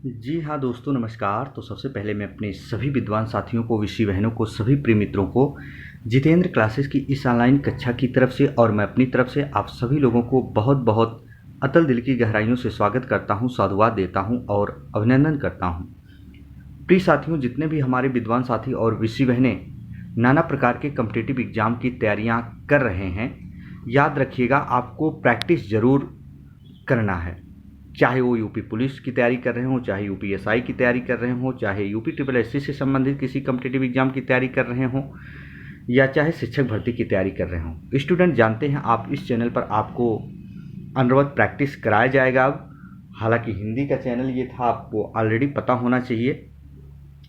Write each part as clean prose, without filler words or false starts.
जी हाँ दोस्तों, नमस्कार। तो सबसे पहले मैं अपने सभी विद्वान साथियों को, विषी बहनों को, सभी प्रिय मित्रों को जितेंद्र क्लासेस की इस ऑनलाइन कक्षा की तरफ से और मैं अपनी तरफ से आप सभी लोगों को बहुत बहुत अतल दिल की गहराइयों से स्वागत करता हूँ, साधुवाद देता हूँ और अभिनंदन करता हूँ। प्रिय साथियों, जितने भी हमारे विद्वान साथी और विषी बहनें नाना प्रकार के कॉम्पिटिटिव एग्जाम की तैयारियाँ कर रहे हैं, याद रखिएगा आपको प्रैक्टिस ज़रूर करना है। चाहे वो यूपी पुलिस की तैयारी कर रहे हों, चाहे यूपीएसआई की तैयारी कर रहे हों, चाहे यूपी ट्रिपल एससी से संबंधित किसी कॉम्पिटिटिव एग्जाम की तैयारी कर रहे हों, या चाहे शिक्षक भर्ती की तैयारी कर रहे हों। स्टूडेंट जानते हैं आप इस चैनल पर आपको अनवरत प्रैक्टिस कराया जाएगा। अब हालांकि हिंदी का चैनल ये था, आपको ऑलरेडी पता होना चाहिए,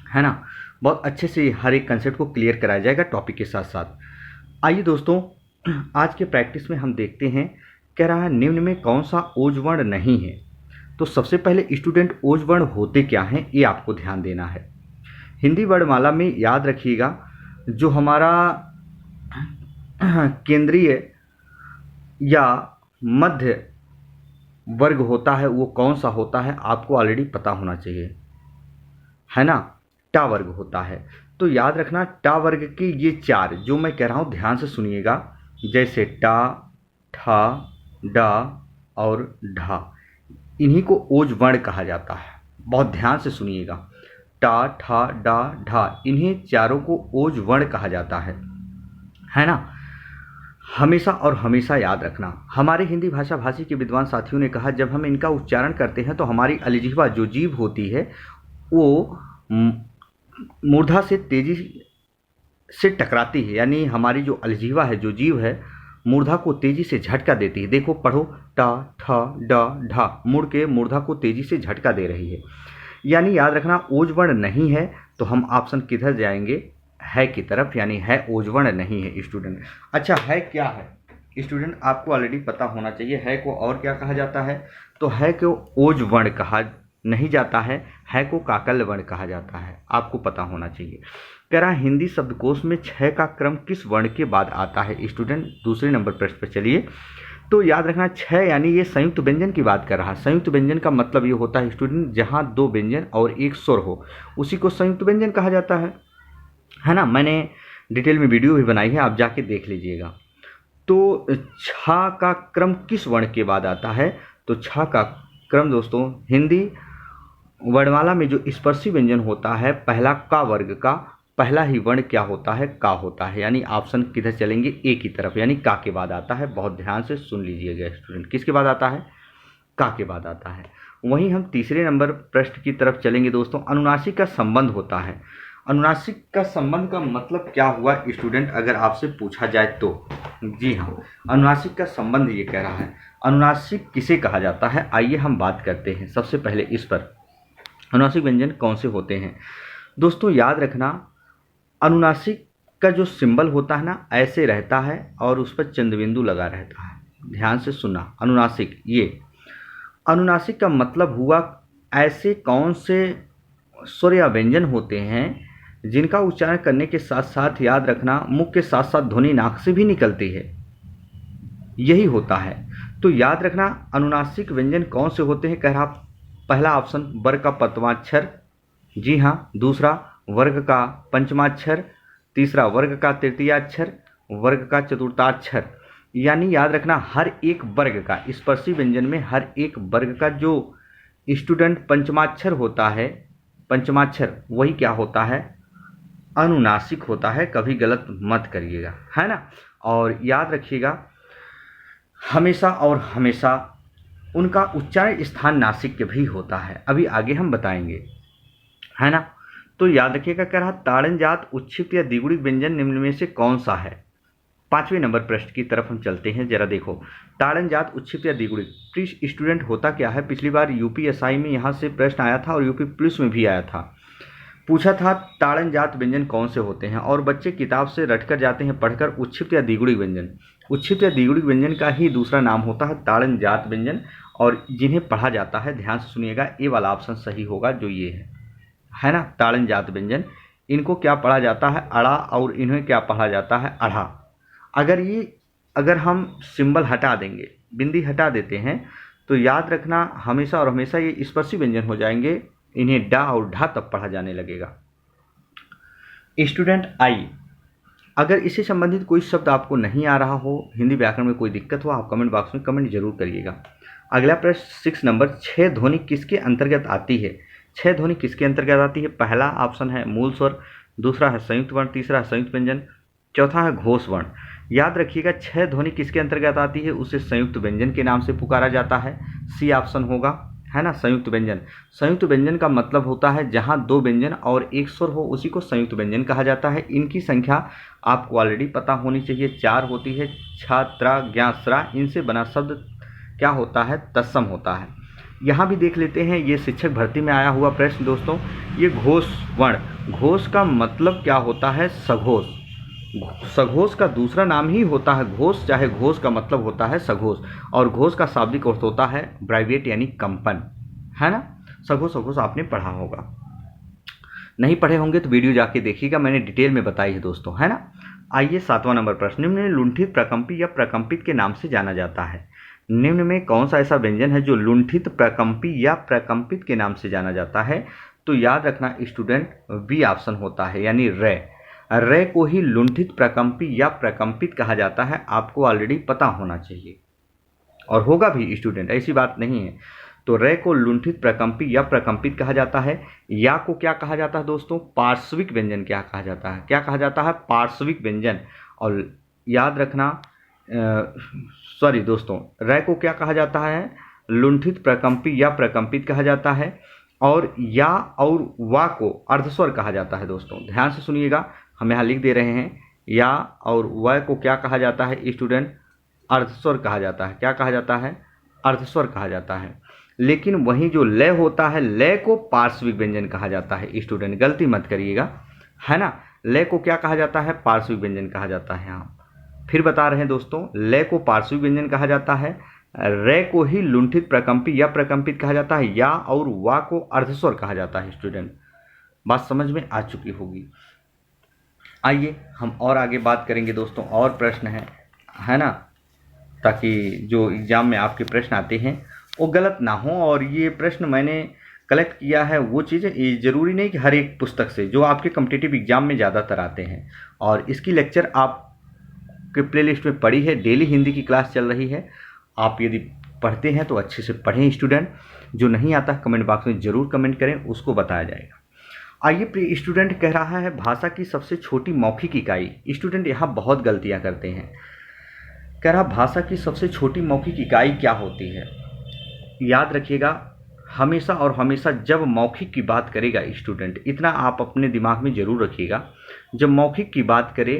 है ना। बहुत अच्छे से हर एक कंसेप्ट को क्लियर कराया जाएगा टॉपिक के साथ साथ। आइए दोस्तों, आज के प्रैक्टिस में हम देखते हैं, कह रहा है निम्न में कौन सा ओज वर्ण नहीं है। तो सबसे पहले स्टूडेंट ओज वर्ण होते क्या हैं, ये आपको ध्यान देना है। हिंदी वर्णमाला में याद रखिएगा, जो हमारा केंद्रीय या मध्य वर्ग होता है वो कौन सा होता है, आपको ऑलरेडी पता होना चाहिए, है ना। टा वर्ग होता है। तो याद रखना टा वर्ग के ये चार जो मैं कह रहा हूँ ध्यान से सुनिएगा, जैसे टा, ठा, डा और ढा, इन्हीं को ओज वर्ण कहा जाता है। बहुत ध्यान से सुनिएगा, टा, ठा, डा, ढा, इन्हीं चारों को ओज वर्ण कहा जाता है ना। हमेशा और हमेशा याद रखना। हमारे हिंदी भाषा भाषी के विद्वान साथियों ने कहा, जब हम इनका उच्चारण करते हैं तो हमारी अलजिह्वा जो जीभ होती है वो मूर्धा से तेजी से टकराती है, यानी हमारी जो अलजिह्वा है, जो जीभ है, मूर्धा को तेजी से झटका देती है। देखो, पढ़ो, टा, ठा, डा, ढा, मुड़ के मूर्धा को तेजी से झटका दे रही है। यानी याद रखना ओज वर्ण नहीं है, तो हम ऑप्शन किधर जाएंगे, है की तरफ, यानी है ओज वर्ण नहीं है स्टूडेंट। अच्छा, है क्या है स्टूडेंट, आपको ऑलरेडी पता होना चाहिए। है को और क्या कहा जाता है, तो है को ओज वर्ण कहा नहीं जाता है को काकल्य वर्ण कहा जाता है, आपको पता होना चाहिए। कह रहा हिंदी शब्दकोश में छह का क्रम किस वर्ण के बाद आता है स्टूडेंट। दूसरे नंबर प्रश्न पर चलिए। तो याद रखना छह यानी ये संयुक्त व्यंजन की बात कर रहा है। संयुक्त व्यंजन का मतलब ये होता है स्टूडेंट, जहां दो व्यंजन और एक स्वर हो उसी को संयुक्त व्यंजन कहा जाता है ना। मैंने डिटेल में वीडियो भी बनाई है, आप जाके देख लीजिएगा। तो छा का क्रम किस वर्ण के बाद आता है, तो छा का क्रम दोस्तों हिंदी वर्णमाला में जो स्पर्शी व्यंजन होता है पहला का वर्ग का पहला ही वर्ण क्या होता है, का होता है। यानी ऑप्शन किधर चलेंगे, ए की तरफ, यानी का के बाद आता है। बहुत ध्यान से सुन लीजिएगा स्टूडेंट, किसके बाद आता है, का के बाद आता है। वहीं हम तीसरे नंबर प्रश्न की तरफ चलेंगे दोस्तों। अनुनासिक का संबंध होता है। अनुनासिक का संबंध का मतलब क्या हुआ स्टूडेंट, अगर आपसे पूछा जाए तो। जी हाँ, अनुनासिक का संबंध ये कह रहा है अनुनासिक किसे कहा जाता है। आइए हम बात करते हैं सबसे पहले इस पर, अनुनासिक व्यंजन कौन से होते हैं। दोस्तों याद रखना, अनुनासिक का जो सिंबल होता है ना, ऐसे रहता है और उस पर चंद्रबिंदु लगा रहता है। ध्यान से सुनना, अनुनासिक, ये अनुनासिक का मतलब हुआ ऐसे कौन से स्वर या व्यंजन होते हैं जिनका उच्चारण करने के साथ साथ, याद रखना, मुख के साथ साथ ध्वनि नाक से भी निकलती है, यही होता है। तो याद रखना अनुनासिक व्यंजन कौन से होते हैं, कह रहा पहला ऑप्शन वर्ग का प्रथमाक्षर, जी हाँ, दूसरा वर्ग का पंचमाक्षर, तीसरा वर्ग का तृतीयाक्षर, वर्ग का चतुर्थाक्षर। यानी याद रखना हर एक वर्ग का, स्पर्शी व्यंजन में हर एक वर्ग का जो स्टूडेंट पंचमाक्षर होता है, पंचमाक्षर वही क्या होता है, अनुनासिक होता है। कभी गलत मत करिएगा, है ना। और याद रखिएगा हमेशा और हमेशा उनका उच्चारण स्थान नासिक भी होता है, अभी आगे हम बताएंगे, है ना। तो याद रखिएगा, कह रहा ताड़न जात उच्छिष्ट या द्विगुणित व्यंजन निम्न में से कौन सा है। पांचवें नंबर प्रश्न की तरफ हम चलते हैं, जरा देखो, ताड़न जात उच्छिष्ट या द्विगुणित। प्लीज स्टूडेंट होता क्या है, पिछली बार यूपीएसआई में यहाँ से प्रश्न आया था और यूपी पुलिस में भी आया था। पूछा था ताड़न जात व्यंजन कौन से होते हैं, और बच्चे किताब से रटकर जाते हैं पढ़कर उच्छिष्ट या द्विगुणित व्यंजन। उच्छिष्ट या द्विगुणित व्यंजन का ही दूसरा नाम होता है ताड़न जात व्यंजन, और जिन्हें पढ़ा जाता है, ध्यान से सुनिएगा, ए वाला ऑप्शन सही होगा जो ये है ना, ताड़न जात व्यंजन। इनको क्या पढ़ा जाता है, अड़ा, और इन्हें क्या पढ़ा जाता है, अढ़ा। अगर हम सिंबल हटा देंगे, बिंदी हटा देते हैं, तो याद रखना हमेशा और हमेशा ये स्पर्शी व्यंजन हो जाएंगे, इन्हें डा और ढा तब पढ़ा जाने लगेगा। स्टूडेंट आई, अगर इससे संबंधित कोई शब्द आपको नहीं आ रहा हो, हिंदी व्याकरण में कोई दिक्कत हो, आप कमेंट बॉक्स में कमेंट जरूर करिएगा। अगला प्रश्न 6 नंबर, 6 ध्वनि किसके अंतर्गत आती है? 6 ध्वनि किसके अंतर्गत आती है? पहला ऑप्शन है मूल स्वर, दूसरा है संयुक्त वर्ण, तीसरा है संयुक्त व्यंजन, चौथा है घोष वर्ण। याद रखिएगा 6 ध्वनि किसके अंतर्गत आती है? उसे संयुक्त व्यंजन के नाम से पुकारा जाता है। सी ऑप्शन होगा, है ना, संयुक्त व्यंजन। संयुक्त व्यंजन का मतलब होता है जहां 2 व्यंजन और 1 स्वर हो, उसी को संयुक्त व्यंजन कहा जाता है। इनकी संख्या आपको ऑलरेडी पता होनी चाहिए, 4 होती है। छ, त्र, ज्ञ, स्रा, इनसे बना शब्द क्या होता है? तत्सम होता है। यहाँ भी देख लेते हैं, ये शिक्षक भर्ती में आया हुआ प्रश्न दोस्तों। ये घोष वर्ण, घोष का मतलब क्या होता है? सघोष। सघोष का दूसरा नाम ही होता है घोष, चाहे घोष का मतलब होता है सघोष, और घोष का शाब्दिक अर्थ होता है वाइब्रेट यानी कंपन, है ना। सघोष सघोष आपने पढ़ा होगा, नहीं पढ़े होंगे तो वीडियो जाके देखिएगा, मैंने डिटेल में बताई है दोस्तों, है ना। आइए 7वां नंबर प्रश्न, निम्न में लुंठित, प्रकंपी या प्रकंपित के नाम से जाना जाता है? निम्न में कौन सा ऐसा व्यंजन है जो लुंठित, प्रकंपी या प्रकंपित के नाम से जाना जाता है? तो याद रखना स्टूडेंट, बी ऑप्शन होता है, यानी रे। रे को ही लुंठित, प्रकंपी या प्रकंपित कहा जाता है। आपको ऑलरेडी पता होना चाहिए और होगा भी स्टूडेंट, ऐसी बात नहीं है। तो रे को लुंठित, प्रकंपी या प्रकंपित कहा जाता है। या को क्या कहा जाता है दोस्तों? पार्श्विक व्यंजन क्या कहा जाता है? क्या कहा जाता है? पार्श्विक व्यंजन। और याद रखना, सॉरी दोस्तों, रे को क्या कहा जाता है? लुंठित, प्रकंपी या प्रकंपित कहा जाता है। और या और वा को अर्धस्वर कहा जाता है दोस्तों, ध्यान से सुनिएगा, हम यहाँ लिख दे रहे हैं। या और व को क्या कहा जाता है स्टूडेंट? अर्धस्वर कहा जाता है। क्या कहा जाता है? अर्धस्वर कहा जाता है। लेकिन वहीं जो लय होता है, लय को पार्श्विक व्यंजन कहा जाता है स्टूडेंट, गलती मत करिएगा, है ना। लय को क्या कहा जाता है? पार्श्विक व्यंजन कहा जाता है। यहाँ फिर बता रहे हैं दोस्तों, लय को पार्श्विक व्यंजन कहा जाता है। रे को ही लुंठित, प्रकंपी या प्रकंपित कहा जाता है। या और वा को अर्धस्वर कहा जाता है स्टूडेंट। बात समझ में आ चुकी होगी। आइए हम और आगे बात करेंगे दोस्तों, और प्रश्न है ना, ताकि जो एग्जाम में आपके प्रश्न आते हैं वो गलत ना हो। और ये प्रश्न मैंने कलेक्ट किया है वो चीज़ें, ये ज़रूरी नहीं कि हर एक पुस्तक से, जो आपके कॉम्पिटिटिव एग्जाम में ज़्यादातर आते हैं। और इसकी लेक्चर आपके प्लेलिस्ट में पड़ी है, डेली हिंदी की क्लास चल रही है। आप यदि पढ़ते हैं तो अच्छे से पढ़ें स्टूडेंट, जो नहीं आता कमेंट बॉक्स में ज़रूर कमेंट करें, उसको बताया जाएगा। आइए, स्टूडेंट कह रहा है भाषा की सबसे छोटी मौखिक इकाई। स्टूडेंट यहाँ बहुत गलतियाँ करते हैं। कह रहा भाषा की सबसे छोटी मौखिक इकाई क्या होती है? याद रखिएगा, हमेशा और हमेशा जब मौखिक की बात करेगा स्टूडेंट, इतना आप अपने दिमाग में ज़रूर रखिएगा, जब मौखिक की बात करे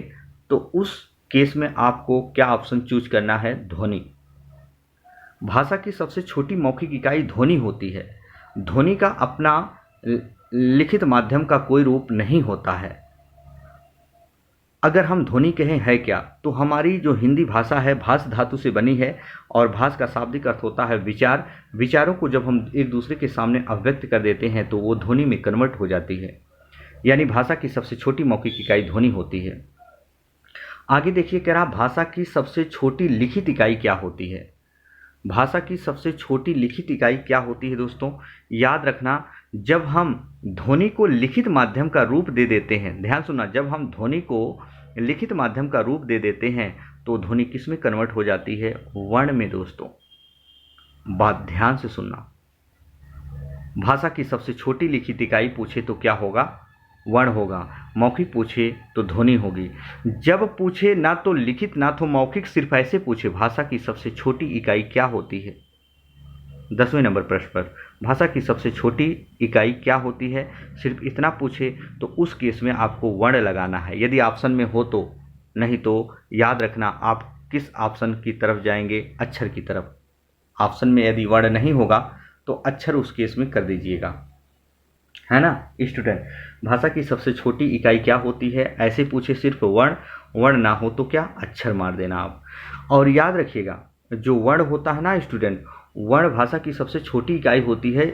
तो उस केस में आपको क्या ऑप्शन चूज करना है? ध्वनि। भाषा की सबसे छोटी मौखिक इकाई ध्वनि होती है। ध्वनि का अपना लिखित माध्यम का कोई रूप नहीं होता है। अगर हम ध्वनि कहें है क्या, तो हमारी जो हिंदी भाषा है भाष धातु से बनी है, और भाष का शाब्दिक अर्थ होता है विचार। विचारों को जब हम एक दूसरे के सामने अभिव्यक्त कर देते हैं तो वो ध्वनि में कन्वर्ट हो जाती है। यानी भाषा की सबसे छोटी मौखिक इकाई ध्वनि होती है। आगे देखिए, कह रहा भाषा की सबसे छोटी लिखित इकाई क्या होती है? भाषा की सबसे छोटी लिखित इकाई क्या होती है दोस्तों? याद रखना, जब हम ध्वनि को लिखित माध्यम का रूप दे देते हैं, ध्यान सुनना, जब हम ध्वनि को लिखित माध्यम का रूप दे देते हैं तो ध्वनि किस में कन्वर्ट हो जाती है? वर्ण में दोस्तों। बात ध्यान से सुनना, भाषा की सबसे छोटी लिखित इकाई पूछे तो क्या होगा? वर्ण होगा। मौखिक पूछे तो ध्वनि होगी। जब पूछे ना तो लिखित ना तो मौखिक, सिर्फ ऐसे पूछे भाषा की सबसे छोटी इकाई क्या होती है? 10वें नंबर प्रश्न पर भाषा की सबसे छोटी इकाई क्या होती है, सिर्फ इतना पूछे तो उस केस में आपको वर्ण लगाना है, यदि ऑप्शन में हो तो। नहीं तो याद रखना, आप किस ऑप्शन की तरफ जाएंगे? अक्षर की तरफ। ऑप्शन में यदि वर्ण नहीं होगा तो अक्षर उस केस में कर दीजिएगा, है ना स्टूडेंट। भाषा की सबसे छोटी इकाई क्या होती है, ऐसे पूछे सिर्फ वर्ण, वर्ण ना हो तो क्या? अक्षर मार देना आप। और याद रखिएगा, जो वर्ण होता है ना स्टूडेंट, वर्ण भाषा की सबसे छोटी इकाई होती है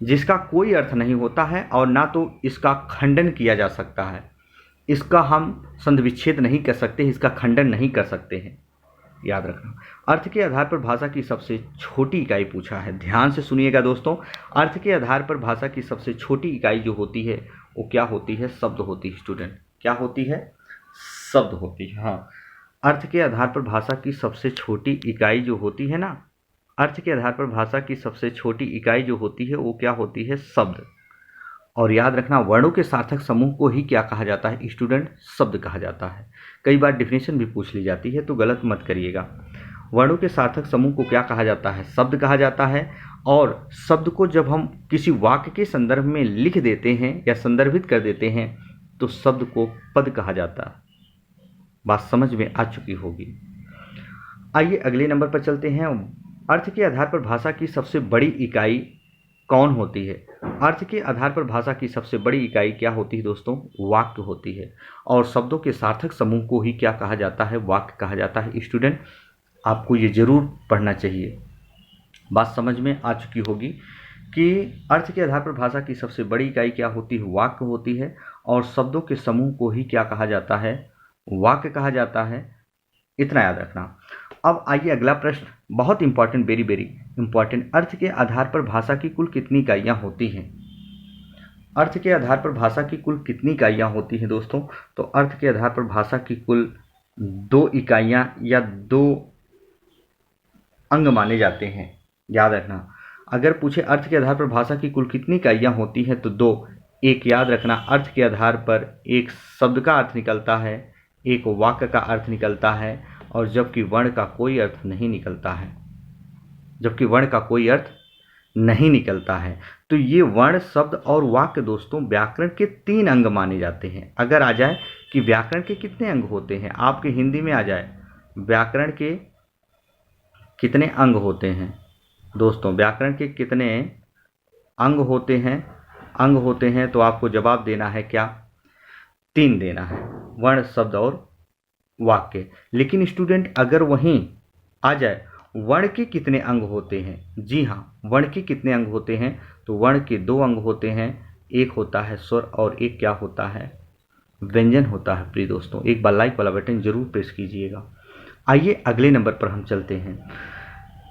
जिसका कोई अर्थ नहीं होता है और ना तो इसका खंडन किया जा सकता है। इसका हम संधि विच्छेद नहीं कर सकते, इसका खंडन नहीं कर सकते हैं। याद रखना। अर्थ के आधार पर भाषा की सबसे छोटी इकाई पूछा है, ध्यान से सुनिएगा दोस्तों। अर्थ के आधार पर भाषा की सबसे छोटी इकाई जो होती है वो क्या होती है? शब्द होती है स्टूडेंट। क्या होती है? शब्द होती है। हाँ, अर्थ के आधार पर भाषा की सबसे छोटी इकाई जो होती है ना, अर्थ के आधार पर भाषा की सबसे छोटी इकाई जो होती है वो क्या होती है? शब्द। और याद रखना, वर्णों के सार्थक समूह को ही क्या कहा जाता है स्टूडेंट? शब्द कहा जाता है। कई बार डिफिनेशन भी पूछ ली जाती है, तो गलत मत करिएगा। वर्णों के सार्थक समूह को क्या कहा जाता है? शब्द कहा जाता है। और शब्द को जब हम किसी वाक्य के संदर्भ में लिख देते हैं या संदर्भित कर देते हैं तो शब्द को पद कहा जाता है। बात समझ में आ चुकी होगी। आइए अगले नंबर पर चलते हैं। अर्थ के आधार पर भाषा की सबसे बड़ी इकाई कौन होती है? अर्थ के आधार पर भाषा की सबसे बड़ी इकाई क्या होती है दोस्तों? वाक्य होती है। और शब्दों के सार्थक समूह को ही क्या कहा जाता है? वाक्य कहा जाता है। स्टूडेंट, आपको ये जरूर पढ़ना चाहिए। बात समझ में आ चुकी होगी कि अर्थ के आधार पर भाषा की सबसे बड़ी इकाई क्या होती है? वाक्य होती है। और शब्दों के समूह को ही क्या कहा जाता है? वाक्य कहा जाता है। इतना याद रखना। अब आइए अगला प्रश्न, बहुत इंपॉर्टेंट, वेरी वेरी इंपॉर्टेंट। अर्थ के आधार पर भाषा की कुल कितनी इकाइयाँ होती हैं? अर्थ के आधार पर भाषा की कुल कितनी इकाइयाँ होती हैं दोस्तों? तो अर्थ के आधार पर भाषा की कुल 2 इकाइयाँ या 2 अंग माने जाते हैं। याद रखना, अगर पूछे अर्थ के आधार पर भाषा की कुल कितनी इकाइयाँ होती हैं तो 2। एक याद रखना, अर्थ के आधार पर एक शब्द का अर्थ निकलता है, एक वाक्य का अर्थ निकलता है, और जबकि वर्ण का कोई अर्थ नहीं निकलता है। जबकि वर्ण का कोई अर्थ नहीं निकलता है। तो ये वर्ण, शब्द और वाक्य दोस्तों व्याकरण के 3 अंग माने जाते हैं। अगर आ जाए कि व्याकरण के कितने अंग होते हैं, आपके हिंदी में आ जाए व्याकरण के कितने अंग होते हैं दोस्तों, व्याकरण के कितने अंग होते हैं, अंग होते हैं, तो आपको जवाब देना है क्या? 3 देना है, वर्ण, शब्द और वाक्य। लेकिन स्टूडेंट अगर वहीं आ जाए वर्ण के कितने अंग होते हैं, जी हाँ, वर्ण के कितने अंग होते हैं, तो वर्ण के 2 अंग होते हैं। एक होता है स्वर और एक क्या होता है? व्यंजन होता है। प्रिय दोस्तों, एक बार लाइक वाला बटन जरूर प्रेस कीजिएगा। आइए अगले नंबर पर हम चलते हैं।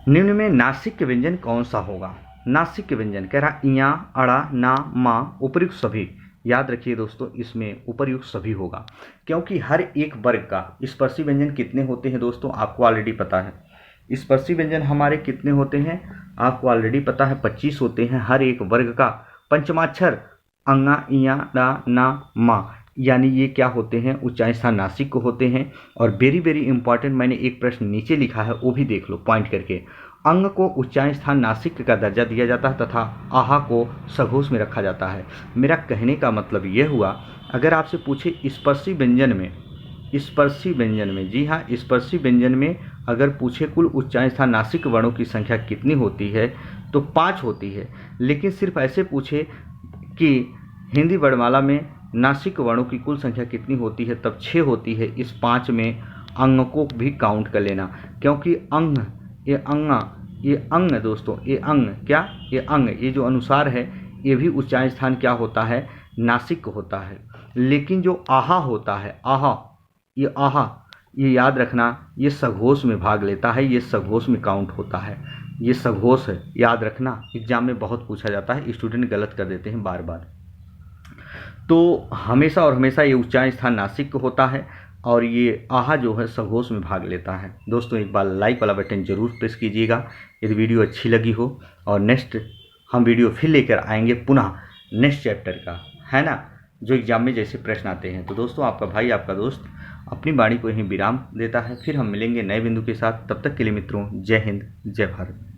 निम्न में नासिक व्यंजन कौन सा होगा? नासिक व्यंजन कह रहा इया, अड़ा, ना, मा, उपयुक्त सभी। याद रखिए दोस्तों, इसमें उपयुक्त सभी होगा, क्योंकि हर एक वर्ग का स्पर्शी व्यंजन कितने होते हैं दोस्तों, आपको ऑलरेडी पता है। स्पर्शी व्यंजन हमारे कितने होते हैं, आपको ऑलरेडी पता है, 25 होते हैं हर एक वर्ग का। पंचमाक्षर अंगा, इया, डा, ना, मा, यानी ये क्या होते हैं? उच्चारण स्थान नासिक को होते हैं। और वेरी वेरी इंपॉर्टेंट, मैंने एक प्रश्न नीचे लिखा है, वो भी देख लो पॉइंट करके। अंग को उच्चारण स्थान नासिक का दर्जा दिया जाता है तथा आहा को सघोष में रखा जाता है। मेरा कहने का मतलब ये हुआ, अगर आपसे पूछे स्पर्शी व्यंजन में, स्पर्शी व्यंजन में, जी हाँ, स्पर्शी व्यंजन में अगर पूछे कुल उच्चारण स्थान नासिक वर्णों की संख्या कितनी होती है, तो 5 होती है। लेकिन सिर्फ ऐसे पूछे कि हिंदी वर्णमाला में नासिक वर्णों की कुल संख्या कितनी होती है, तब 6 होती है। इस 5 में अंग को भी काउंट कर लेना, क्योंकि अंग, ये अंगा, ये अंग दोस्तों, ये अंग क्या, ये अंग, ये जो अनुसार है, ये भी उच्चारण स्थान क्या होता है? नासिक होता है। लेकिन जो आहा होता है, आहा, ये आहा, ये याद रखना, ये सघोष में भाग लेता है, ये सघोष में काउंट होता है, ये सघोष है। याद रखना, एग्जाम में बहुत पूछा जाता है, स्टूडेंट गलत कर देते हैं बार बार। तो हमेशा और हमेशा ये उच्चारण स्थान नासिक होता है और ये आहा जो है सघोष में भाग लेता है। दोस्तों एक बार लाइक वाला बटन जरूर प्रेस कीजिएगा यदि वीडियो अच्छी लगी हो, और नेक्स्ट हम वीडियो फिर लेकर आएंगे पुनः नेक्स्ट चैप्टर का, है ना, जो एग्जाम में जैसे प्रश्न आते हैं। तो दोस्तों आपका भाई, आपका दोस्त अपनी वाणी को यहीं विराम देता है। फिर हम मिलेंगे नए बिंदु के साथ। तब तक के लिए मित्रों, जय हिंद, जय भारत।